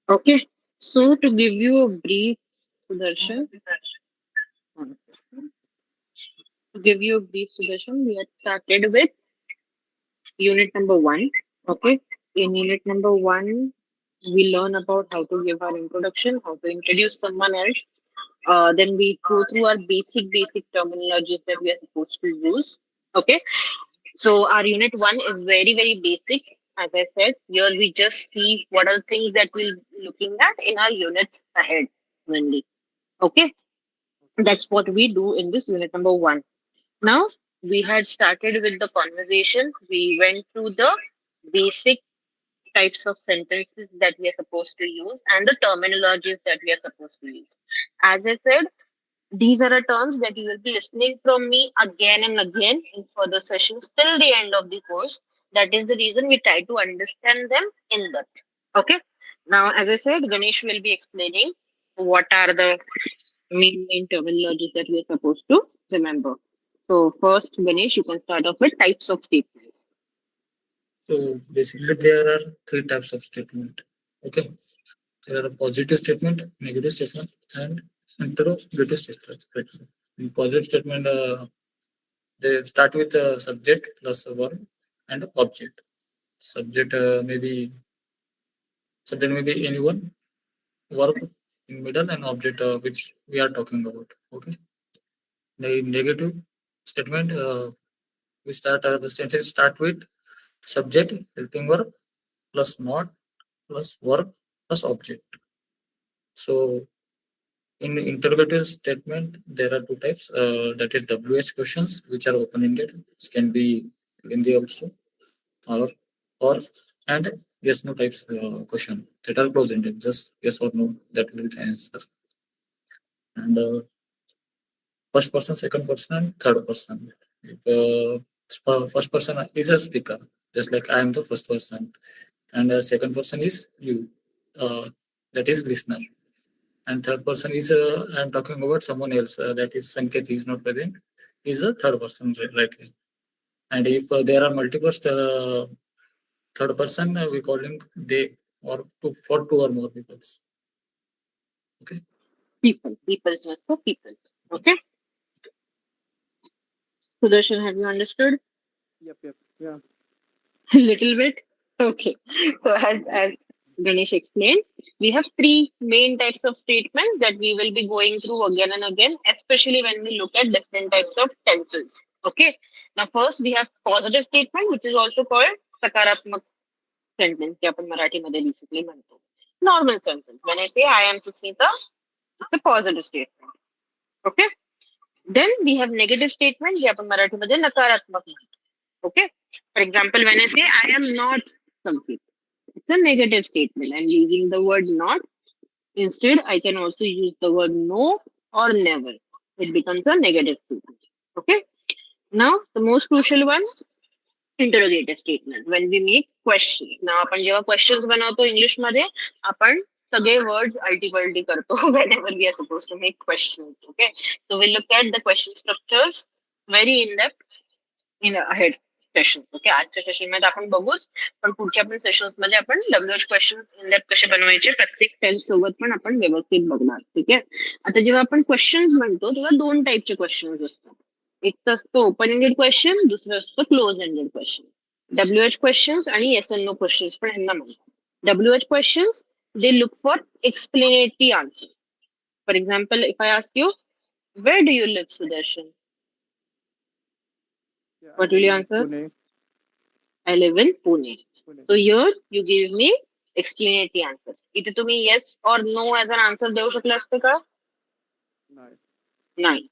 Okay. So to give you a brief, Sudarshan, to give you a brief, Sudarshan, we had started with unit number one. Okay. In unit number one, we learn about how to give our introduction, how to introduce someone else. Then we go through our basic terminologies that we are supposed to use. Okay. So our unit one is very basic. As I said, here we just see what are the things that we're looking at in our units ahead mainly. Okay. That's what we do in this unit number one. Now, we had started with the conversation. We went through the basic types of sentences that we are supposed to use and the terminologies that we are supposed to use. As I said, these are the terms that you will be listening from me again and again in further sessions till the end of the course. That is the reason we try to understand them in depth. Okay. Now, as I said, Ganesh will be explaining what are the main terminologies that we are supposed to remember. So first, Ganesh, you can start off with types of statements. So basically, there are three types of statement. Okay, there are a positive statement, negative statement, and interrogative statement. In positive statement, they start with a subject plus a verb and object. Subject may be anyone, verb in middle, and object which we are talking about. Okay. The negative statement, we start the sentence start with subject helping verb plus not plus verb plus object. So in interrogative statement, there are two types. That is WH questions, which are open-ended. This can be Hindi also, or or and yes no types question that are close-ended. Just yes or no, that will be the answer. And first person, second person, and third person. If first person is a speaker, just like I am the first person, and the second person is you, that is listener, and third person is I am talking about someone else, that is Sanket. He is not present. He is a third person, right here. And if there are multiple third person, we call him they or two, for two or more people. Okay. People stands for people. Okay. Sudarshan, have you understood? Yep. Yeah. A little bit. Okay. So as Ganesh explained, we have three main types of statements that we will be going through again and again, especially when we look at different types of tenses. Okay. Now first we have positive statement, which is also called सकारात्मक sentence, जे आपण मराठीमध्ये basically म्हणतो. Normal sentence. When I say I am Susmita, it's a positive statement. Okay. Then we have negative statement, जे आपण मराठीमध्ये नकारात्मक म्हणतो. Okay. For example, when I say I am not something, it's a negative statement. I'm using the word not. Instead, I can also use the word no or never. It becomes a negative statement. Okay. Now, the most crucial one, interrogative statement. When we make questions. Now, आपण जेव्हा questions बनवतो English मध्ये, आपण सगळे words अल्टी करतो whenever we are supposed to make questions. Okay. So we look at the question structures very in depth in ahead session. Okay. आजच्या session मध्ये आपण बघूच, पण पुढच्या पण सेशन्स मध्ये आपण डब्ल्यूएच क्वेश्चन इन डेप्थ कसे बनवायचे प्रत्येक टेन्स सोबत पण आपण व्यवस्थित बघणार. ठीक आहे. आता जेव्हा आपण क्वेश्चन्स म्हणतो तेव्हा दोन टाईपचे क्वेश्चन्स असतात. एक तर असतं ओपन एंडेड क्वेश्चन, दुसरं असतं close ended question. WH questions आणि येस एंड नो क्वेश्चन्स पण यांना म्हणतात. WH questions they look for explanatory answer. For example, if I ask you where do you live Sudarshan, Yeah. what will you answer? Pune. I live in Pune. Pune. So here you give me explanatory answer. इथे तुम्ही yes or no as an answer देऊ शकले असते का? Nice. नाही.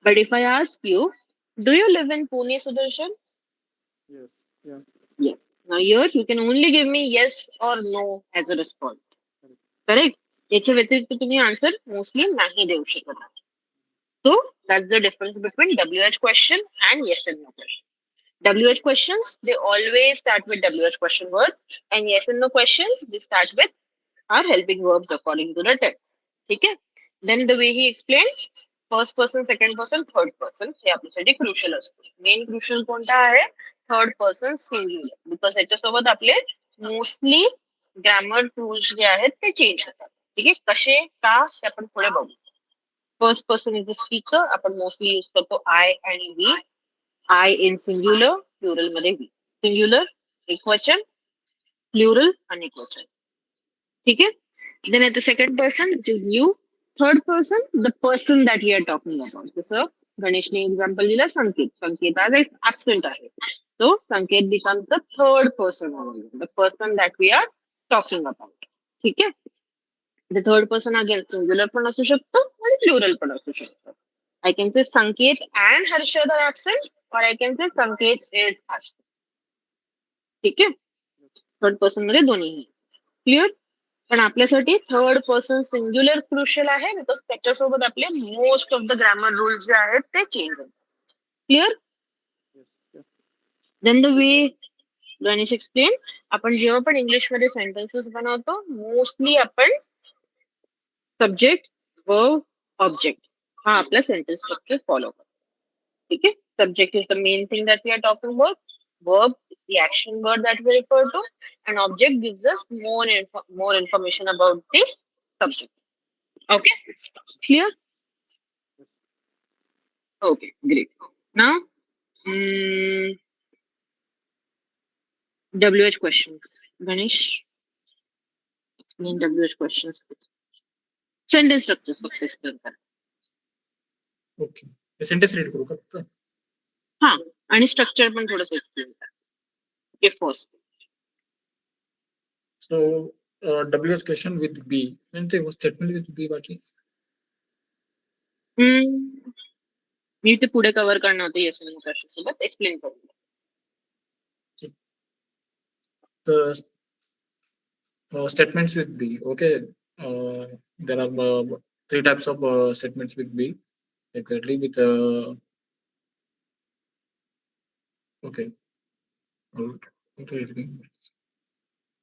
But if I ask you, do you live in Pune, Sudarshan? Yes. Yeah. Yes. Now here you can only give me yes or no as a response. Correct? याच्या व्यतिरिक्त तुम्ही answer mostly नाही देऊ शकत. So that's the difference between WH question and yes and no question. WH questions, they always start with WH question words, and yes and no questions, they start with are helping verbs according to the text. ठीक आहे. Then the way he explained, first person, second person, third person हे आपल्यासाठी crucial असतं. Main crucial कोणता आहे? Third person singular, because याच्यासोबत आपले mostly grammar tools जे आहेत ते चेंज होतात. ठीक आहे. कसे का ते आपण पुढे बघू. First person is the speaker. आपण मोस्टली यूज करतो आय आणि we. I in singular, plural मध्ये वी. सिंग्युलर एक वचन, प्लुरल अनेक वचन. ठीक आहे. Then at the second person, it is you. Third person, the person that we are talking about. जसं गणेशने एक्झाम्पल दिलं संकेत. संकेत आज absent आहे. So संकेत becomes the third person only, the person that we are talking about. ठीक आहे. The third person again singular पण असू शकतो आणि plural पण असू शकतो. I can say Sanket and Harshad are absent, or I can say Sanket is absent. ठीक आहे. थर्ड पर्सन मध्ये दोन्ही. क्लिअर. पण आपल्यासाठी थर्ड पर्सन सिंग्युलर क्रुशियल आहे, बिकॉज त्याच्यासोबत आपले most of the grammar rules जे आहेत ते चेंज होतात. Clear. Then the way Ganesh explain, आपण जेव्हा पण इंग्लिश मध्ये सेंटेन्सेस बनवतो मोस्टली आपण सब्जेक्ट, वर्ब, ऑब्जेक्ट हा आपला सेंटेन्स स्ट्रक्चर फॉलो करतो. ठीक आहे. Subject is the main thing that we are talking about. Verb is the action word that we refer to, and object gives us more information about the subject. Okay, clear? Okay, great. Now, WH questions. Ganesh, explain WH questions. Sentence structures फक्त explain करा. Okay. Sentence read करू का? हा, आणि structure पण थोडंसं explain करा. Okay, first. So WH question with B. And ते स्टेटमेंट with B बाकी. मी ते पुढे कव्हर करणार होते येस आणि प्रश्न सोबत एक्सप्लेन करू. The statements with B. Okay. There are three types of statements with B. Exactly with okay.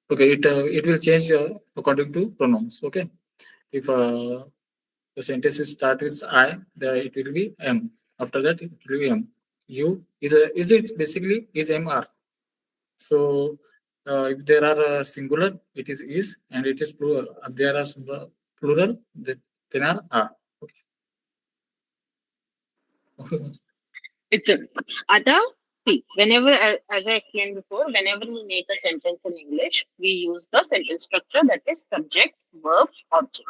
Okay, it will change according to pronouns. Okay, if the sentence will start with I, there it will be M. After that, it will be M. U is it basically is M R. So if there are singular, it is, and it is plural. There are plural, then are R. Okay. It's Ada, see, whenever, as I explained before, whenever we make a sentence in English, we use the sentence structure that is subject, verb, object.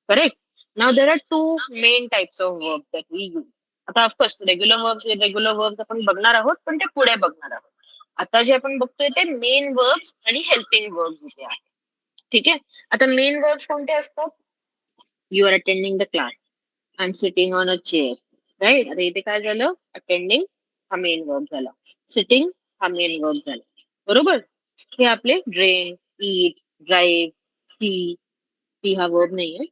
Correct? Now, there are two main types of verbs that we use. आता of course regular verbs, irregular verbs आपण बघणार आहोत, पण ते पुढे बघणार आहोत. आता जे आपण बघतोय ते मेन वर्ब्स आणि हेल्पिंग वर्ब्स इथे आहेत. ठीक आहे. आता मेन वर्ब्स कोणते असतात? You are attending the class, I am sitting on a chair. Right. आता इथे काय झालं? अटेंडिंग हा मेन वर्ब झाला, सिटिंग हा मेन वर्ब झाला. बरोबर. हे आपले ड्रेन, ईट, ड्राईव्ह, सी हा वर्ब नाहीये,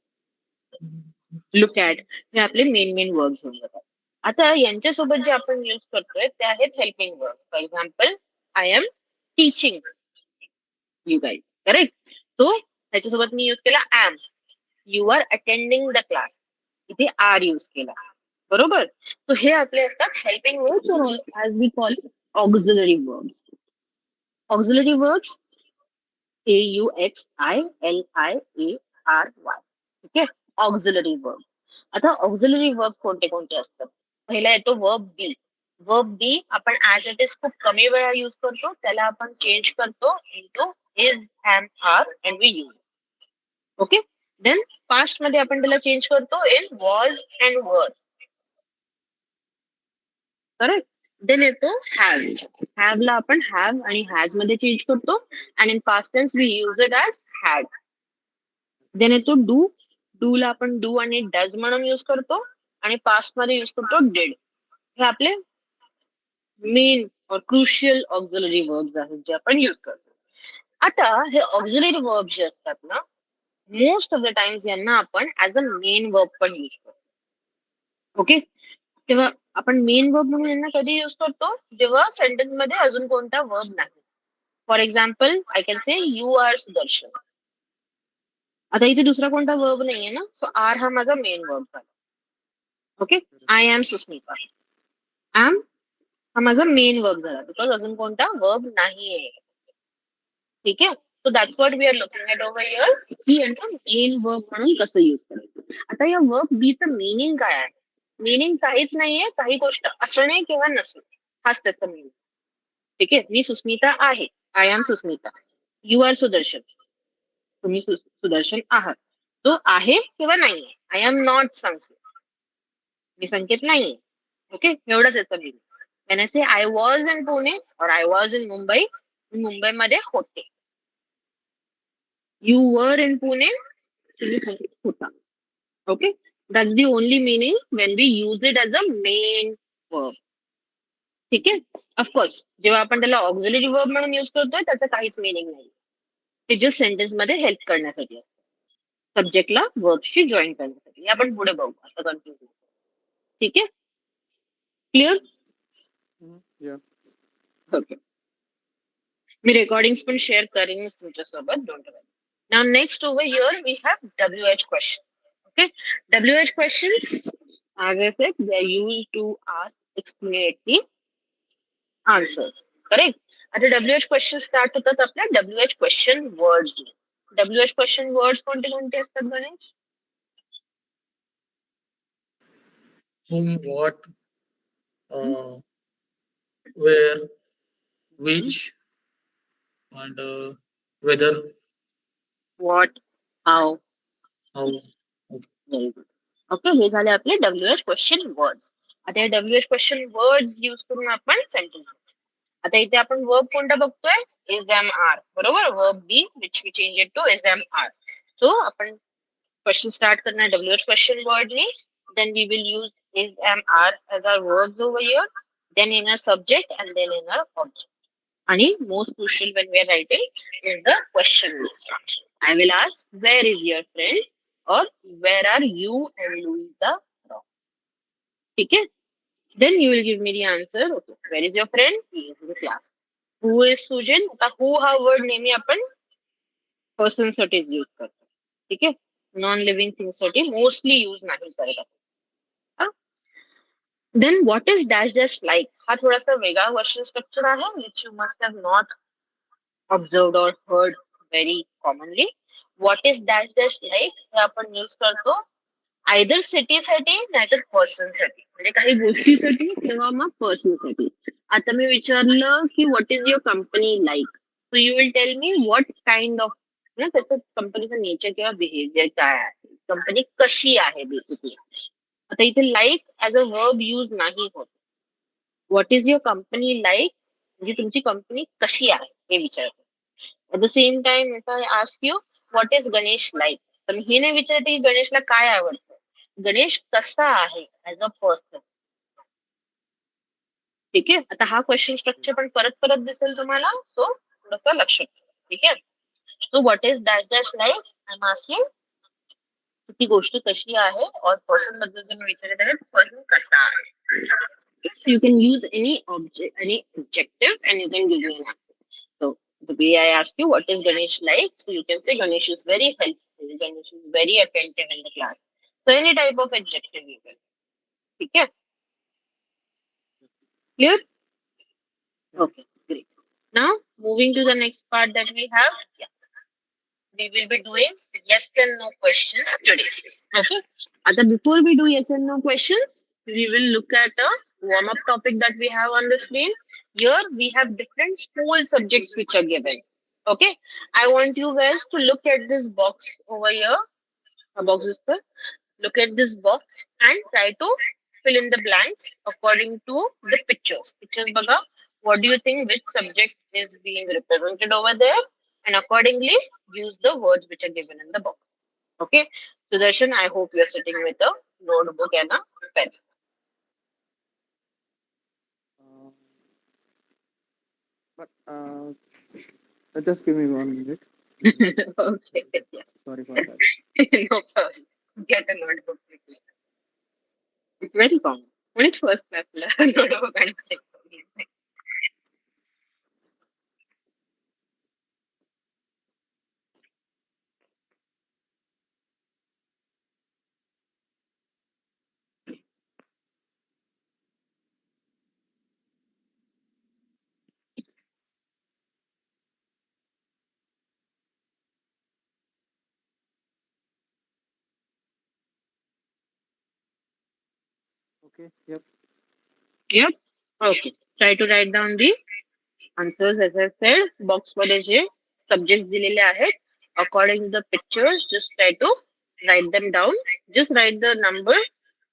लुक ऍट, हे आपले मेन वर्ब्स होऊन जातात. आता यांच्यासोबत जे आपण यूज करतोय ते आहेत helping verbs. For example, I am teaching you guys. Correct. So ह्याच्यासोबत मी यूज केला am. You are attending the class, इथे आर यूज केला. बरोबर. सो हे आपले असतात helping verbs, as we call auxiliary verbs. Auxiliary verbs AUXILIARY. ठीक आहे. Auxiliary verb. आता ऑक्झिलरी वर्ब कोणते कोणते असतात? पहिला येतो वर्ब बी. वर्ब बी आपण ऍज इट इज खूप कमी वेळा यूज करतो, त्याला आपण चेंज करतो into is, am, are and we use. Okay. Then past मध्ये आपण त्याला चेंज करतो in was and were. Correct. Then येतो हॅव. हॅव ला आपण हॅव आणि हॅज मध्ये चेंज करतो, आणि in past tense we use it as had. Then येतो डू. डू ला आपण डू आणि डज म्हणून यूज करतो, आणि पास्ट मध्ये यूज करतो डिड. हे आपले मेन और क्रुशियल ऑक्झिलरी वर्ब्स आहेत जे आपण यूज करतो. आता हे ऑक्झिलरी वर्ब जे असतात ना, मोस्ट ऑफ द टाइम्स यांना आपण ऍज अ मेन वर्ब पण यूज करतो. ओके. तेव्हा आपण मेन वर्ब म्हणून यांना कधी यूज करतो? जेव्हा सेंटेन्स मध्ये अजून कोणता वर्ब नाही. For example, I can say you are Sudarshan. आता इथे दुसरा कोणता वर्ब नाहीये ना, सो आर हा माझा मेन वर्ब झाला. Okay, I am Sushmita. M हा माझा मेन वर्ब झाला, बिकॉज अजून कोणता वर्ब नाहीये. ठीक आहे, so that's what we are looking at over here, की यांना मेन वर्ब म्हणून कसं युज करायचं. आता या वर्ब बीचं मिनिंग काय आहे? मिनिंग काहीच नाहीये, काही गोष्ट असणे किंवा नसणे हाच त्याचा मिनिंग. ठीक आहे, मी सुस्मिता आहे, I am Susmita. You are Sudarshan, तुम्ही सुदर्शन आहात. तो आहे किंवा नाहीये. आय एम नॉट संकेत, मी संकेत नाहीये. ओके, एवढंच याचं meaning. when I say I was in Pune or I was in Mumbai, मी मुंबईमध्ये होते. You were in Pune, तुम्ही पुण्यात होता. Okay, that's the only meaning when we use it as a main verb. ठीक आहे, of course जेव्हा आपण त्याला ऑक्झिलरी वर्ब म्हणून युज करतोय त्याचं काहीच मिनिंग नाही. ते जस्ट सेंटेन्स मध्ये हेल्प करण्यासाठी, सब्जेक्टला वर्बशी जॉईन करण्यासाठी. हे आपण पुढे बघू आता कन्फ्युजन. ठीक आहे, क्लिअर? Yeah. ओके, मी रेकॉर्डिंग्स पण शेअर करेन तुमच्यासोबत, don't worry. Now next over here we have WH question. Okay, WH questions, as I said, they are used to ask explanatory answers. Correct? आता WH क्वेश्चन स्टार्ट होतात आपल्या WH question words. WH question words कोणते कोणते असतात Ganesh? Whom, what, where, which, and whether, What, how. how. Very good. Okay, हे झाले आपले WH question words. आता हे WH क्वेश्चन वर्ड्स यूज करून आपण सेंटेन्स. आता इथे आपण वर्ब कोणता बघतोय? इज एम आर, बरोबर. Verb be which we change it to is am are. So आपण क्वेश्चन स्टार्ट करणार WH क्वेश्चन वर्डनी. Then we will use is am are as our verbs over here, then in our subject and then in our object. And most crucial when we are writing is the question mark. I will ask, where is your friend? Or where are you and Louisa from? Okay? Then you will give me the answer. Okay, where is your friend? He is in class. Who is Sujan? आता who हा word नेहमी आपण person साठीच use करतो. ठीक आहे, non living thing साठी mostly use नाही करत. Then what is dash dash like हा थोडासा वेगळा क्वेश्चन स्ट्रक्चर आहे, which you must have not observed और heard very commonly. What is dash dash like हे आपण यूज करतो आयदर सिटीसाठी नाहीतर पर्सनसाठी, म्हणजे काही गोष्टीसाठी किंवा मग पर्सनसाठी. आता मी विचारलं की what is your company like, so you will tell me what kind of, त्याचं कंपनीचं नेचर किंवा बिहेवियर काय आहे, कंपनी कशी आहे बेसिकली. आता इथे like as a verb use नाही होत. What is your company like म्हणजे तुमची कंपनी कशी आहे हे विचारतो. At the same time if I ask you what is Ganesh like, तर हे नाही विचारते की गणेशला काय आवडतं, गणेश कसा आहे ऍज अ पर्सन. ठीक आहे, आता हा क्वेश्चन स्ट्रक्चर पण परत परत दिसेल तुम्हाला, सो थोडस लक्ष ठेवा. ठीक आहे, so what is dash dash like, I am asking ती गोष्ट कशी आहे, और पर्सन बद्दल जर मी विचारत आहे पर्सन कसा आहे. So you can use any object, any adjective, and you can give me an answer. So the way I ask you, what is Ganesh like? So you can say Ganesh is very helpful. Ganesh is very attentive in the class. So any type of adjective you can. Okay. Clear? Okay, great. Now moving to the next part that we have. Yeah. We will be doing yes and no questions today. Okay. आता before we do yes and no questions, we will look at a warm-up topic that we have on the screen. Here we have different school subjects which are given. Okay. I want you guys to look at this box over here. A box is there. Look at this box and try to fill in the blanks according to the pictures. Pictures baga. What do you think which subject is being represented over there? And accordingly use the words which are given in the box. Okay. Sudarshan, I hope you're sitting with a notebook and a pen. Uh, but just give me 1 minute. Okay. Yeah. Sorry for that. No problem. Get a notebook. Quickly. It's very common. When it's first class, notebook and pen. Okay. Yep. Yep. Okay. Try to write down the answers as I said. Box मध्ये जे subjects दिलेले आहेत. According to the pictures, just try to write them down. Just write the number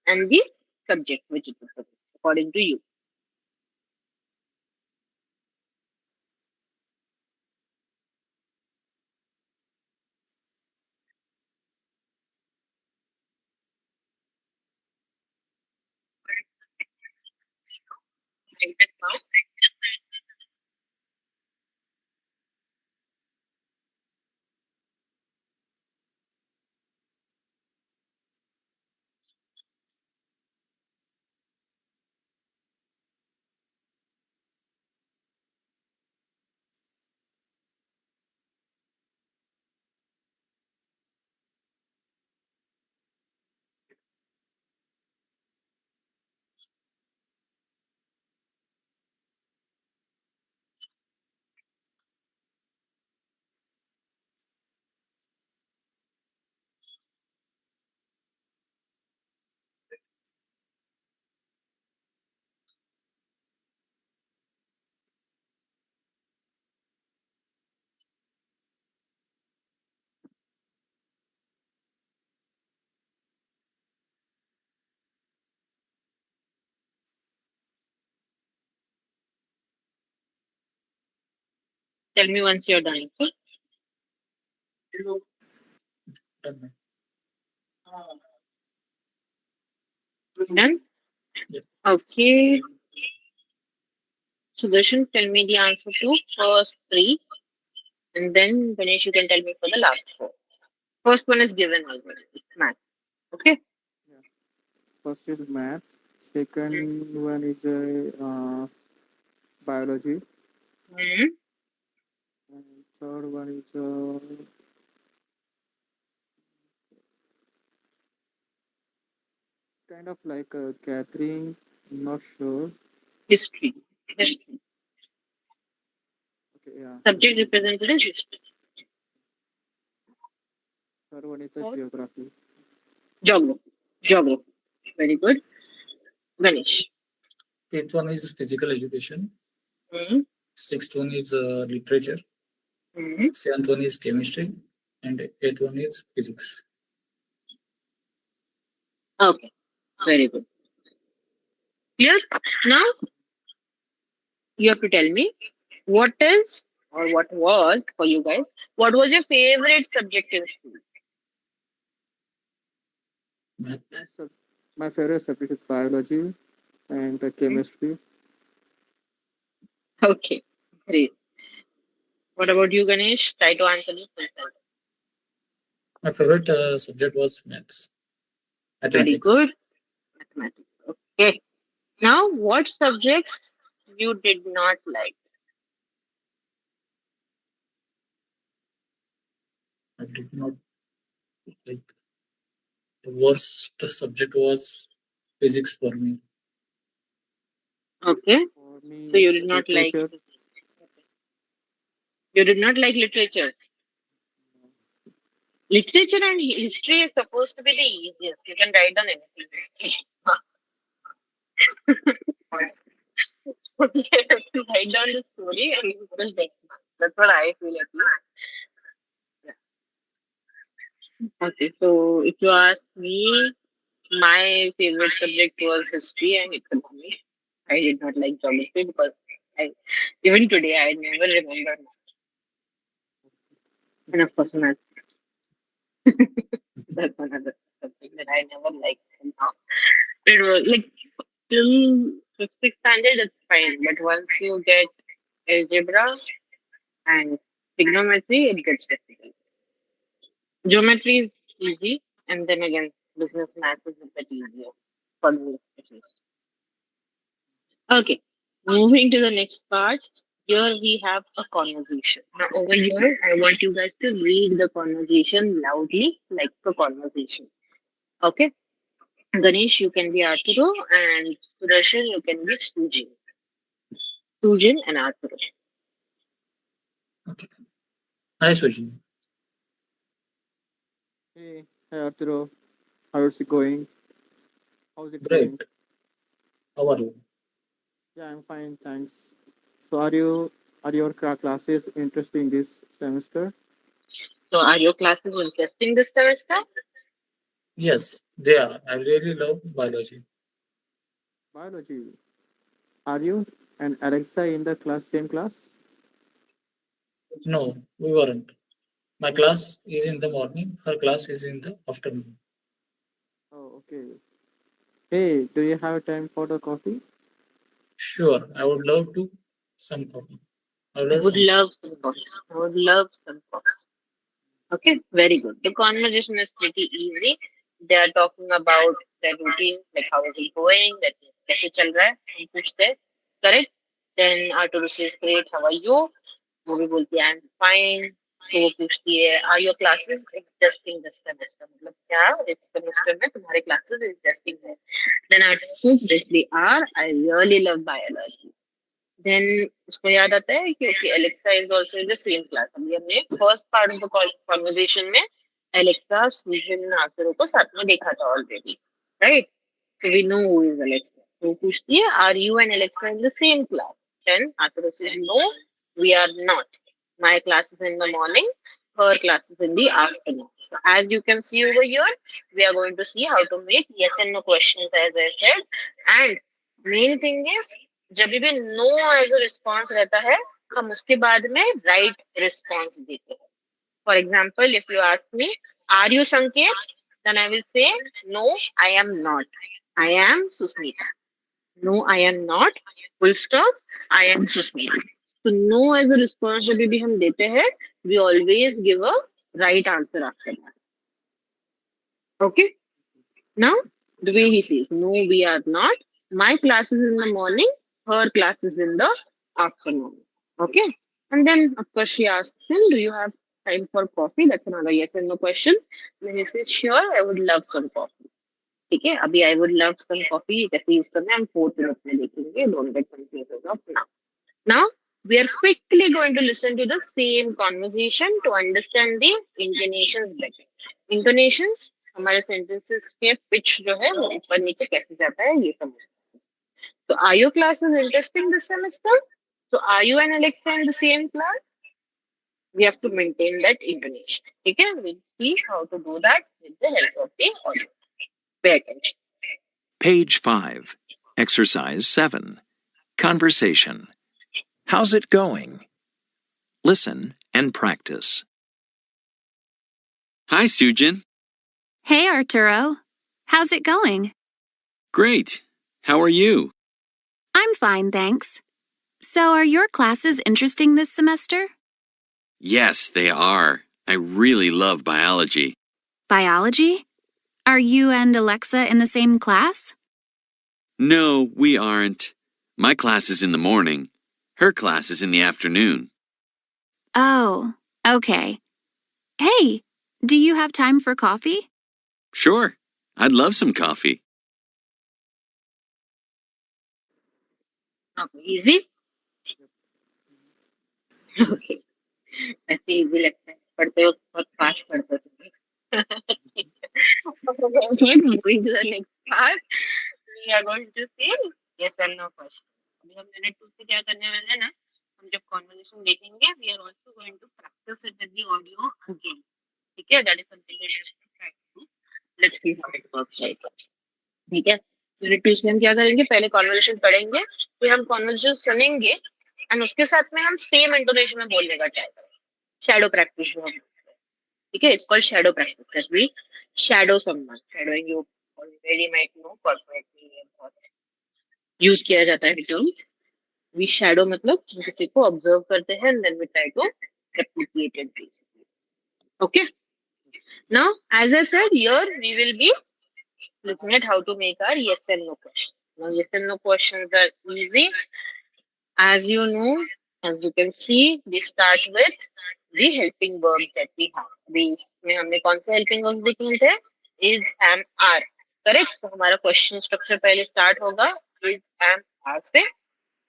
and the subject which it is according to you. Write it down. Tell me once you're done. Okay? Done. Done? Yes. Okay. Sudarshan, tell me the answer to first three, and then Ganesh, you can tell me for the last four. First one is given already. It's math. Okay. First is math. Second one is biology. Mhm. And third one is kind of like Catherine. Not sure. History. History. Okay. Yeah. Subject represented is history. Third one is the Fourth, geography. geography. Geography. Very good. Ganesh. Eighth one is physical education. Mhm. Sixth one is literature. Mhm. Seventh one is chemistry. And eighth one is physics. Okay. Very good. Clear? Now you have to tell me what is or what was for you guys. What was your favorite subject in school? Math. My favorite subject is biology and chemistry. Okay. Great. What about you, Ganesh? Try to answer this question. My favorite subject was maths. Very Mathematics. good. Mathematics. Okay. Now, what subjects you did not like? I did not like. The worst subject was physics for me. Okay. For me, So you it's did not like literature. literature. Literature and history is supposed to be the easiest. You can write down anything. You have to write down the story and you will get marks. That's what I feel at least. Okay, so if you ask me, my favorite subject was history and economics. I did not like geography because I, even today I never remember much. And of course, maths. That's another subject that I never liked. And now it was like till fifth, sixth standard, it's fine. But once you get algebra and trigonometry, it gets difficult. Geometry is easy, and then again, business math is a bit easier for me at least. Okay, moving to the next part. Here we have a conversation. Now, over here, I want you guys to read the conversation loudly, like a conversation. Okay, Ganesh, you can be Arturo, and Sudarshan, you can be Sujin. Sujin and Arturo. Okay. Hi, Suji. Hey, hi Arturo. How's it going? How's it Great. going? How are you? Yeah, I'm fine, thanks. So, are your classes interesting this semester? So, are your classes interesting this semester? Yes, they are. I really love biology. Biology. Are you and Alexa in the same class? No, we weren't. My class is in the morning, her class is in the afternoon. Oh, okay. Hey, do you have time for the coffee? Sure, I would love to some coffee. I would I love would some. love some coffee. I would love some coffee. Okay, very good. The conversation is pretty easy. They are talking about their routine, like how is it going, that means कैसे चल रहा है, हम पूछते हैं, correct? Then Arturo says, great, how are you? वो भी बोलती है, I'm fine. तो वो पूछती है, are your classes interesting this semester? मतलब क्या इस semester में तुम्हारे classes interesting है? Then Arturo says, yes, they are. I really love biology. Then उसको याद आता है कि okay Alexa is also in the same class अभी हमने first part of the conversation में एलेक्सा सूजन आर्चर को साथ में देखा था already right so we know who is Alexa. So पूछती है, are you and Alexa in the same class? Then Arturo says, no, we are not. My class is in the morning, her class is in the afternoon. So as you can see over here, we are going to see how to make yes and no questions as I said. And main thing is, जब भी no as a response रहता है हम उसके बाद में right response देते हैं for example if you ask me are you Sanket then I will say no I am not I am Susmita no I am not full stop I am Susmita so no as a response जब भी हम देते हैं we always give a right answer after that okay now the way he says no we are not my class is in the morning her class is in the afternoon okay and then of course she asks him do you have time for coffee that's another yes and no question then he says sure I would love some coffee ठीक है अभी I would love some coffee कैसे use करना है हम fourth minute में देखेंगे don't get confuse of now now we are quickly going to listen to the same conversation to understand the intonations better intonations हमारे sentences के pitch जो है वो ऊपर नीचे कैसे जाता है ये समझ so are your classes interesting this semester so are you and Alexa in the same class we have to maintain that intonation okay we'll see how to do that with the help of the audio pay attention. Page 5, Exercise 7. Conversation. How's it going? Listen and practice. Hi, Sujin. Hey, Arturo. How's it going? Great. How are you? I'm fine, thanks. So, are your classes interesting this semester? Yes, they are. I really love biology. Biology? Are you and Alexa in the same class? No, we aren't. My class is in the morning. Her class is in the afternoon. Oh, okay. Hey, do you have time for coffee? Sure. I'd love some coffee. Okay, easy okay ऐसे easy लगता है पढ़ते हो बहुत fast पढ़ते हो moving to the next part we are going to see yes and no question अभी हम यूनिट 2 से क्या करने वाले हैं ना हम जब कॉन्वर्सेशन देखेंगे we are also going to practice it with the audio again ठीक है that is something that we have to try to do let's see how it works right ठीक है यूनिट 2 से हम क्या करेंगे पहले कॉन्वर्सेशन पढ़ेंगे फिर हम कॉन्वर्सेशन सुनेंगे एंड उसके साथ में हम सेम इंटोनेशन में बोलने का ट्राई करेंगे शैडो प्रैक्टिस जो हम ठीक है it's called shadow practice we shadow someone shadowing you already might know corporate में ये बहुत यूज किया जाता है टर्म वी शैडो मतलब हम किसी को ऑब्जर्व करते हैं and then we try to replicate it basically okay now as I said here we will be looking at how to make our yes and no questions now yes and no questions are easy as you know as you can see they start with the helping verbs that we have अभी इसमें हमने कौन से helping verbs देखे थे is am are correct so हमारा question structure पहले start होगा is am are से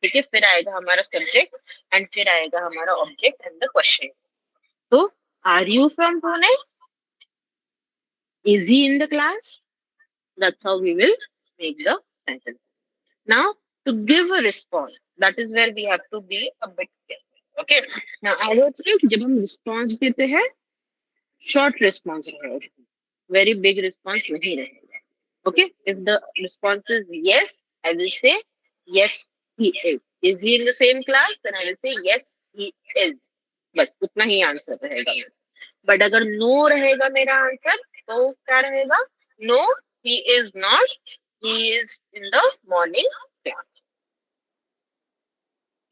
ठीक है फिर आएगा हमारा subject and फिर आएगा हमारा object and the question so are you from Pune is he in the class that's how we will make the sentence Now, to give a response, that is where we have to be a bit careful. Okay. Now, I would say जब हम response देते हैं, short response रहेगा, very big response नहीं रहेगा. Okay. If the response is yes, I will say yes, he is. Is he in the same class? Then I will say yes, he is. बस उतना ही answer रहेगा मेरा. But अगर no रहेगा मेरा answer तो क्या रहेगा? No, he is not, he is in the morning class.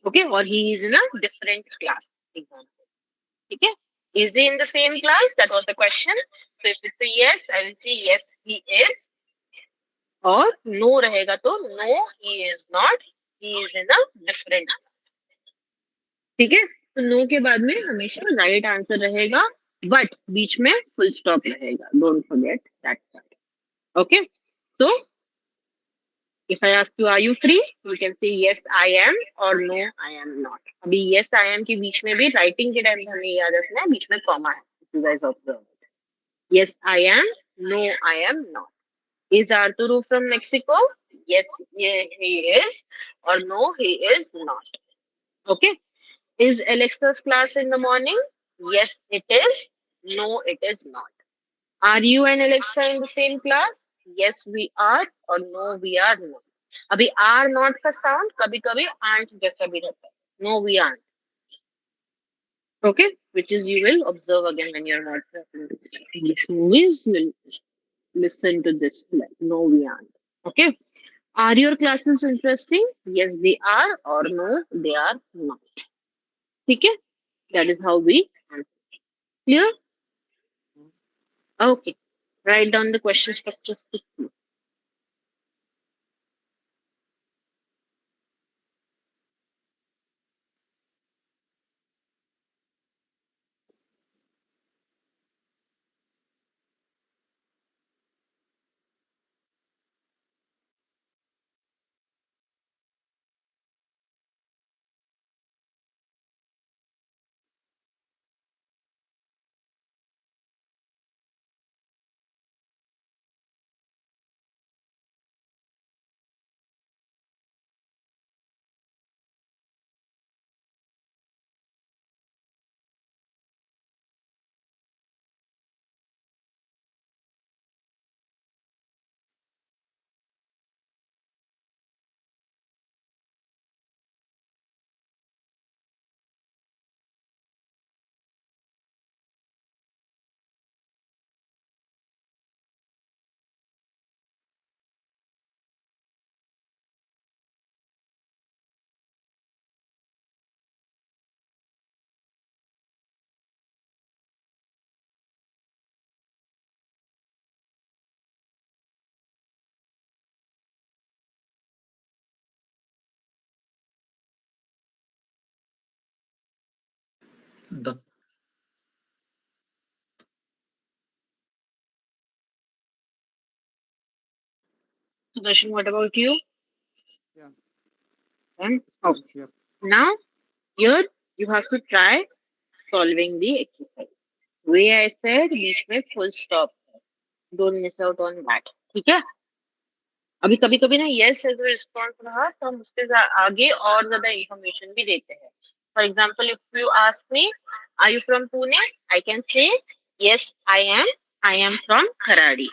Okay, और he is in a different class. Example. ठीक है. Is he in the same class? That was the question. So if it's a yes, I will say yes, he is. और no रहेगा तो no, he is not, he is in a different. ठीक है. तो no के बाद में हमेशा राइट आंसर रहेगा, बट बीच में फुल स्टॉप रहेगा. Don't forget that part. Okay. So if I ask you, are you free? You can say yes, I am, or no, I am not. अभी yes, I am के बीच में भी writing के time हमें याद रखना है, बीच में कॉमा है. You guys observe it. Yes, I am. No, I am not. Is Arturo from Mexico? Yes, he is. Or no, he is not. Okay. Is Alexa's class in the morning? Yes, it is. No, it is not. Are you and Alexa in the same class? Yes, we are. Or no, we are not. अभी are not का sound कभी कभी aunt जैसा भी रहता है. No we aren't. Okay, which is you will observe again when you are not English movies. Listen to this. No we aren't. Okay. Are your classes interesting? Yes they are, or no they are not. ठीक है. That is how we answer. Clear? Okay. Write down the question structures quickly. Done. Sudarshan, what about you? Yeah. And Still, okay. yep. Now here you have to try solving the exercise. Way I said बीच में full stop. Don't miss out on that. ठीक है. अभी कभी कभी ना yes as a response रहा तो हम उसके आगे और ज्यादा information भी देते हैं. For example, if you ask me, are you from Pune? I can say yes, I am. I am from Kharadi.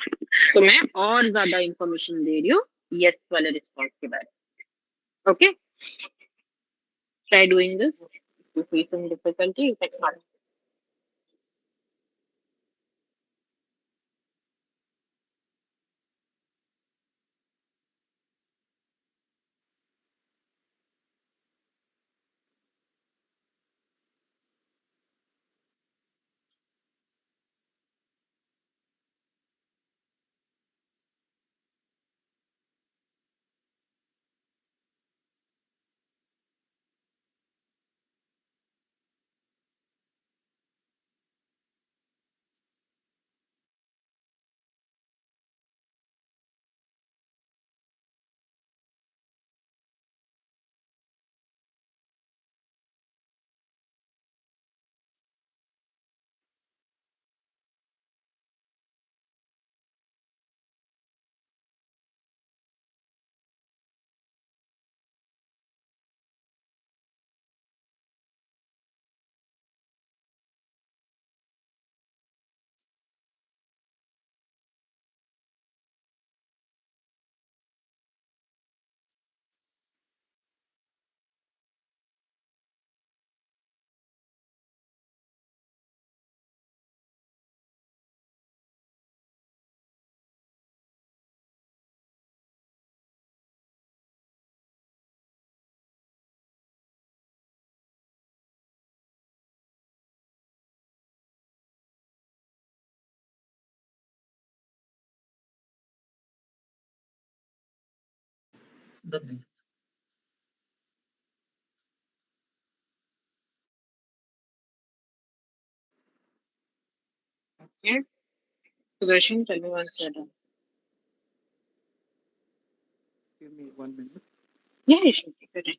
तो मैं और ज्यादा information दे रही हूँ yes वाले response के बारे में. Okay? Try doing this. If you face some difficulty, you can start. Done. Okay. Sudarshan, tell me once you're done. Give me 1 minute. Yeah, you should take it.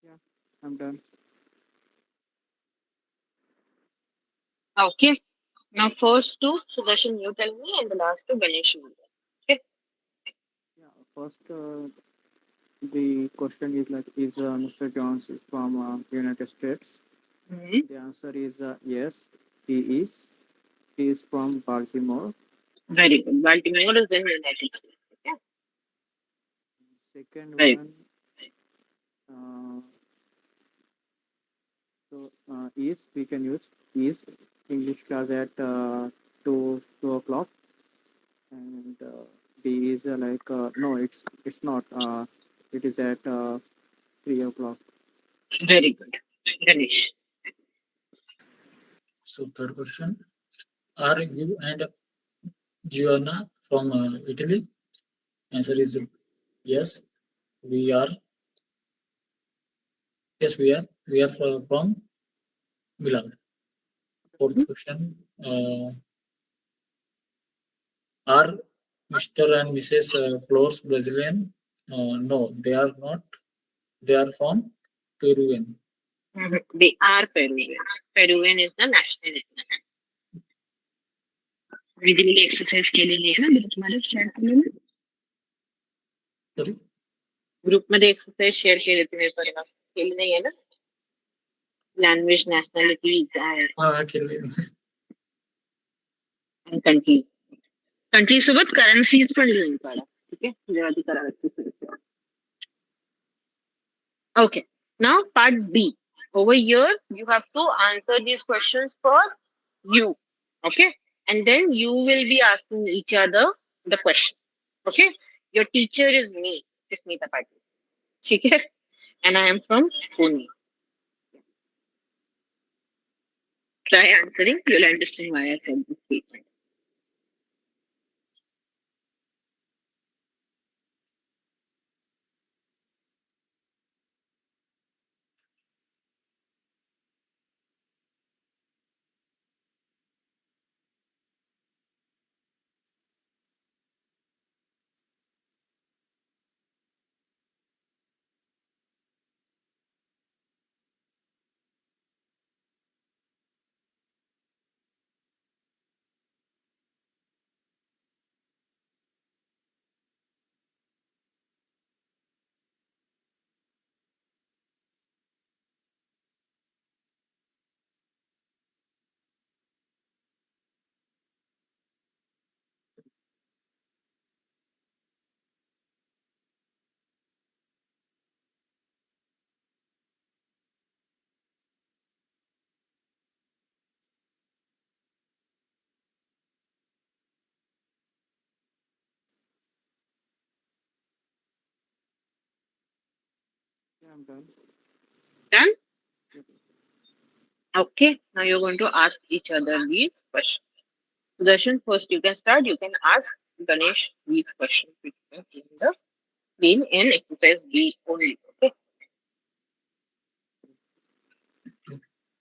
Yeah, I'm done. Okay. Now, first two, Sudarshan, you tell me, and the last two, Ganesh, you tell me. Okay. Yeah, first, the question is like, is Mr. Jones is from United States? Mm-hmm. The answer is yes, he is. He is from Baltimore. Very good. Baltimore is in the United States. Okay. Second Very one, uh, so is we can use is English class at 2 o'clock, and B is like no, it's not. It is at 3 o'clock. good. Very good. Ganesh. So third question: Are you and Giovanna from Italy? Answer is yes. We are. Yes, we are. We are from Milan. Fourth question: Are Mr. and Mrs. Flores Brazilian? No, they are not. They are from Peruvian. Mhm. They are Peruvian. Peruvian is the nationality. विधिली exercise केलेली आहे ना ग्रुपमध्ये share केलेली Sorry. ग्रुपमध्ये exercise share केले तुम्ही परवा केली नाहीये ना language nationality Actually, and countries country सोबत करन्सीज पण लिहून काढा ठीक आहे जेव्हा ती करा exercise okay now part B over here you have to answer these questions for you okay and then you will be asking each other the question okay your teacher is me Smita Patil okay and I am from Pune. Try answering, you'll understand why I said this statement. Yeah, I'm done. Done? Okay, now you're going to ask each other these questions. Sudarshan, first you can start. You can ask Ganesh these questions which you can in the screen in exercise B only. Okay.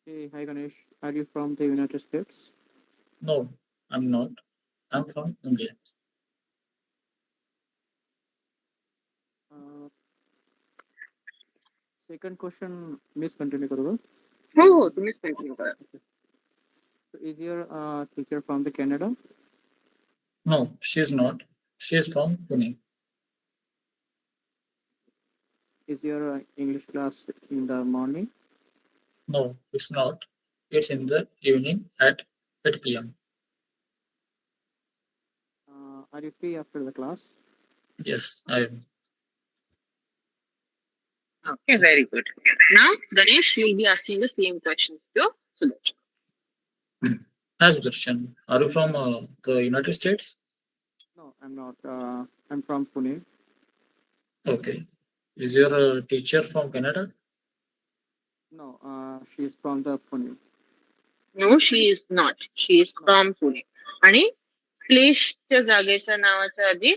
Hey, hi Ganesh. Are you from the United States? no. I'm not. I'm from India. Second question, miss continue करोगे? हो तुम्हीच continue करा. So is your teacher from the Canada? No, she's not. She's from Pune. Is your English class in the morning? No, it's not. It's in the evening at 8 p.m. Are you free after the class? Yes, I am. Okay, very good. Now, Ganesh, you'll be asking the same questions to Sudarshan. As Darshan, are you from the United States? No, I'm not. I'm from Pune. Okay. Is your teacher from Canada? No, she is from the Pune. No, she is not. She is from Pune. आणि प्लेसच्या जागेच्या नावाच्या आधी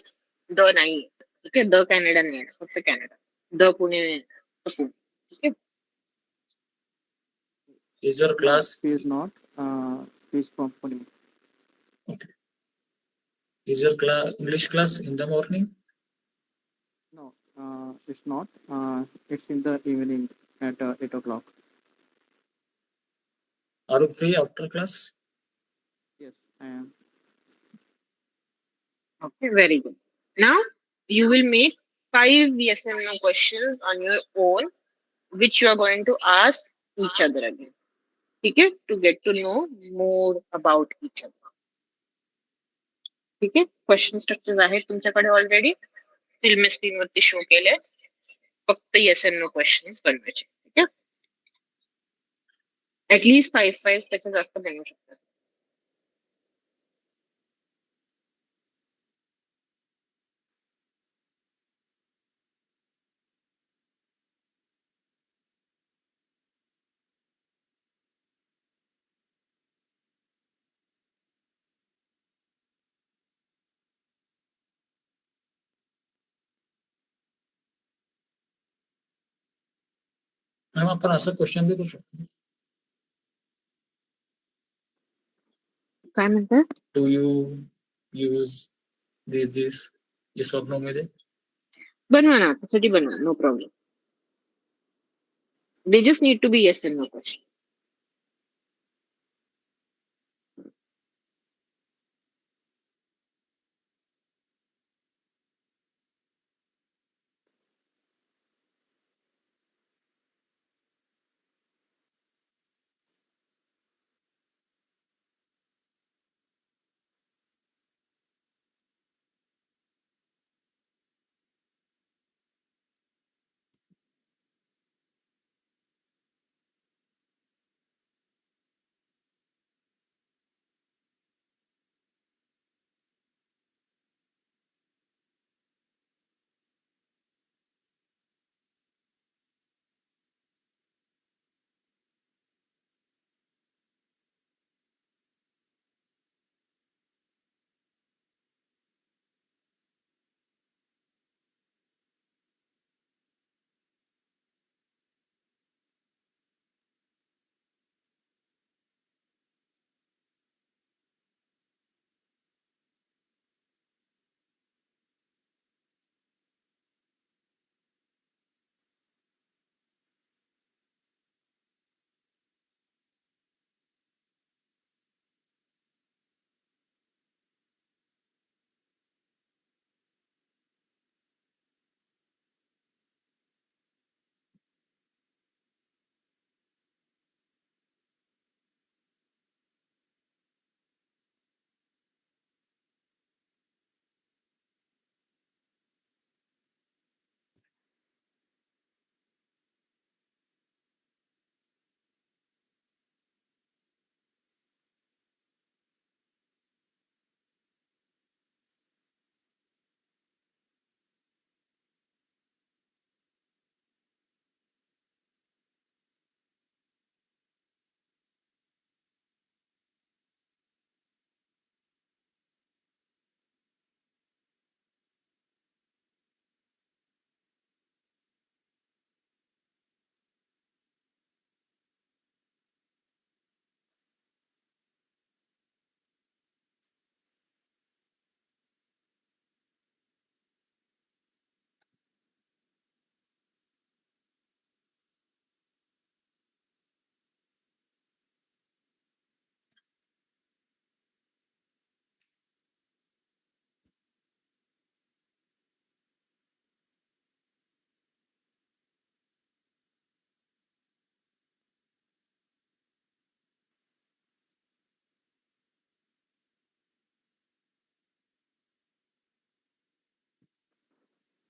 the नाही. ठीक आहे, the Canada नाही आहे, फक्त कॅनडा. द पुणे पुणे. ठीक आहे. Is your No, class? she is not. She is from Pune. Okay. Is your English class in the morning? No, it's not. It's in the evening at 8 o'clock. Are you free after class? Yes, I am. Okay, very good. Now, you will make 5 yes and no questions on your own, which you are going to ask each other again. ठीक आहे, to get to know more about each other. ठीक आहे, question structure आहेत तुमच्याकडे already film स्क्रीनवरती show केले. फक्त yes and no questions बनवायचे. ठीक आहे, ऍटलीस्ट 5 त्याच्या जास्त बनवू शकतात. मॅम आपण असं क्वेश्चन बी करू शकतो. काय म्हणतात? Do you use this yes or no मध्ये? बनवा ना, त्यासाठी बनवा, no problem. They just need to be yes and no question.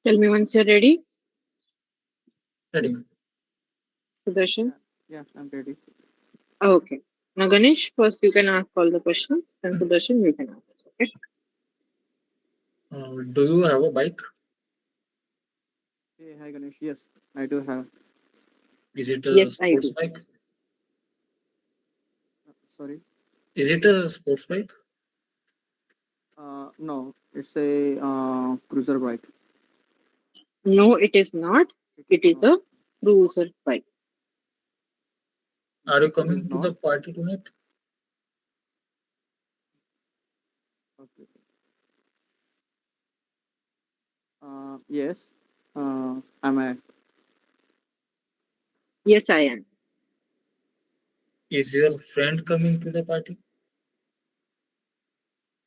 Tell me once you're ready, Ready. Sudarshan. Yeah, I'm ready. Okay. Now, Ganesh, first you can ask all the questions, then Sudarshan, you can ask. Okay. Do you have a bike? Hey, hi Ganesh. Yes, I do have. Is it a Yes, I sports do. bike? Sorry. Is it a sports bike? No, it's a cruiser bike. No, it is not. It is It is not. a cruiser bike. Are you It is coming to the not. party tonight? Okay. Yes. Am I? Yes, I am. Is your friend coming to the party?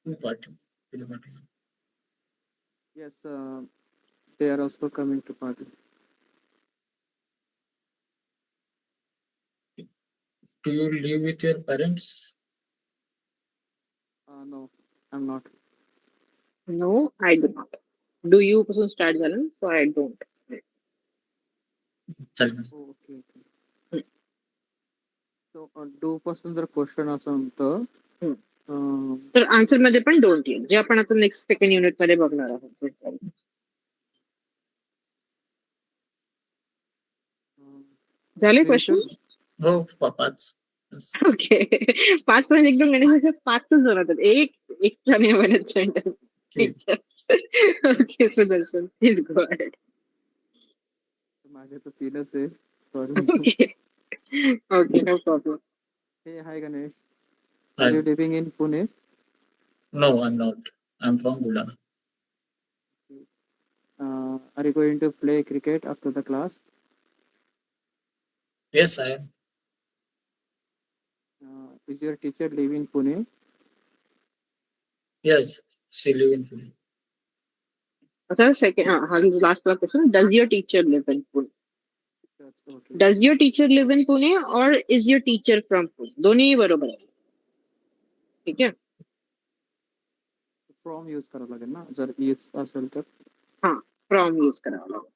To party. To the party. Yes. They are also coming to party. Do you live with your parents? No, I'm not. No, I do not. Do you person start झालं? So I don't. Tell me. Oh, okay. So, do पासून जर question असेल तर हम्म. अं, तर answer मध्ये पण don't येईल जे आपण आता नेक्स्ट सेकंड युनिट मध्ये बघणार आहोत. झाले future क्वेश्चन? हो पाच. Yes. ओके. 5 म्हणजे एकदम गणेश 5च बनवतात. एक एक्स्ट्रा नाही बनत सेंटेन्स. ठीक. Okay Sudarshan please go ahead. माझे तर 3च आहे. Sorry. Okay. Okay no problem. Hey, hi Ganesh. Hi. Are you living in Pune? No, I'm not. I'm from Bulana. Are you going to play cricket after the class? Yes, I am. Is your teacher live in Pune? Yes, she live in Pune. आता second हा last वाला question. Does your teacher live in Pune? That's okay. Does your teacher live in Pune और is your teacher from Pune? दोन्ही बरोबर आहे. ठीक आहे. From use करावं लागेल ना जर is असेल तर. हा फ्रॉम यूज करावं लागेल.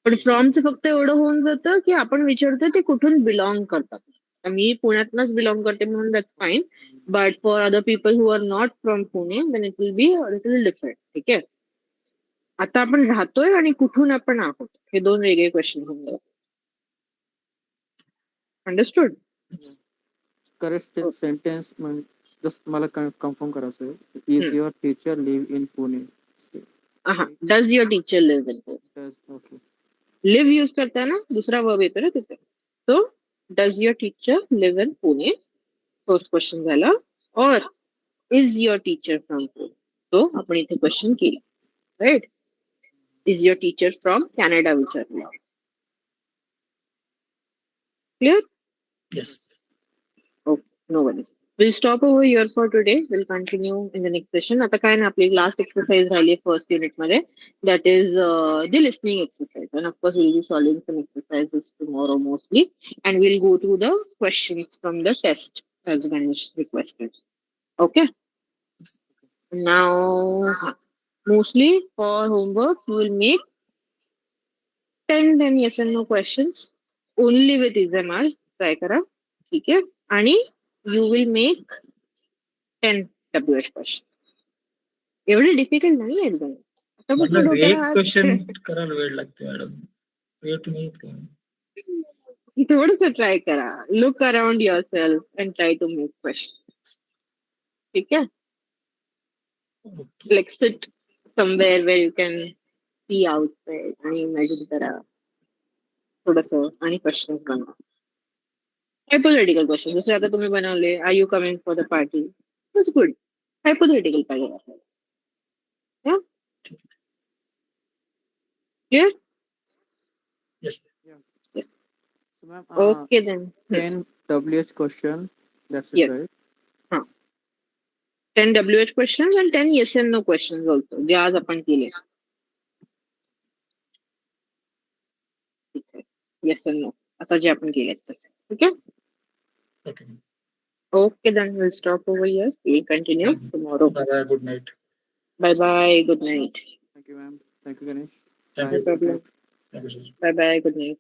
पण फ्रॉमचं फक्त एवढं होऊन जातं की आपण विचारतो ते कुठून बिलॉंग करतात. तर मी पुण्यातनच बिलॉंग करते म्हणून that's fine. But for other people who are not from Pune then it will be little different. ठीक आहे. आता आपण राहतोय आणि कुठून आपण आहोत हे दोन वेगळे क्वेश्चन होऊन जातात. अंडरस्टूड? करेक्ट सेंटेन्स जस्ट मला कन्फर्म करायचं आहे. Is your teacher live in Pune? हा does your teacher live in Pune? Okay. Live use करताना दुसरा वर्ब येतो ना तिथे. So does your teacher live in Pune? First question झाला. और is your teacher from Pune? तो आपण इथे क्वेश्चन केला. Right. Is your teacher from Canada विचारला. Clear? Yes. Okay, no worries. We'll stop over here for today. We'll continue in the next session. आता काय ना आपली लास्ट एक्सरसाइज राहिली फर्स्ट युनिट मध्ये. That is the listening exercise. And of course, we'll be solving some exercises tomorrow mostly. And we'll go through the questions from the test as Ganesh requested. Okay? Now, mostly for homework, we will make 10 yes and no questions. Only with ismr. Try करा. ठीक आहे. आणि you will make 10 WH question. एवढे difficult नाही आहेत गं. आतापासून मतलब एक डोक्याला क्वेश्चन करायला वेळ लागते मॅडम. वेट नाही येत का? थोडस ट्राय करा. Look around yourself and try to make question. ठीक आहे. Like sit somewhere where you can see outside आणि इमॅजिन करा थोडस आणि क्वेश्चन बनवा. हायपोथेटिकल क्वेश्चन जसे आता तुम्ही बनवले. Are you coming for the party? It's good. Hypothetical पाहिजे आपल्याला. Clear? Yes. Yes. So, ma'am, Okay then. 10 WH question. That's it, Yes. right? 10 WH questions and 10 yes and no questions also. जे आज आपण केले. Yes and no. आता जे आपण केले. Okay? Okay. Okay then we'll stop over here. We'll continue tomorrow. Bye bye. Good night. Bye bye. Good night. Thank you, ma'am. Thank you, Ganesh. Thank Bye. you. Good night. Thank you, sir. Bye bye. Good night.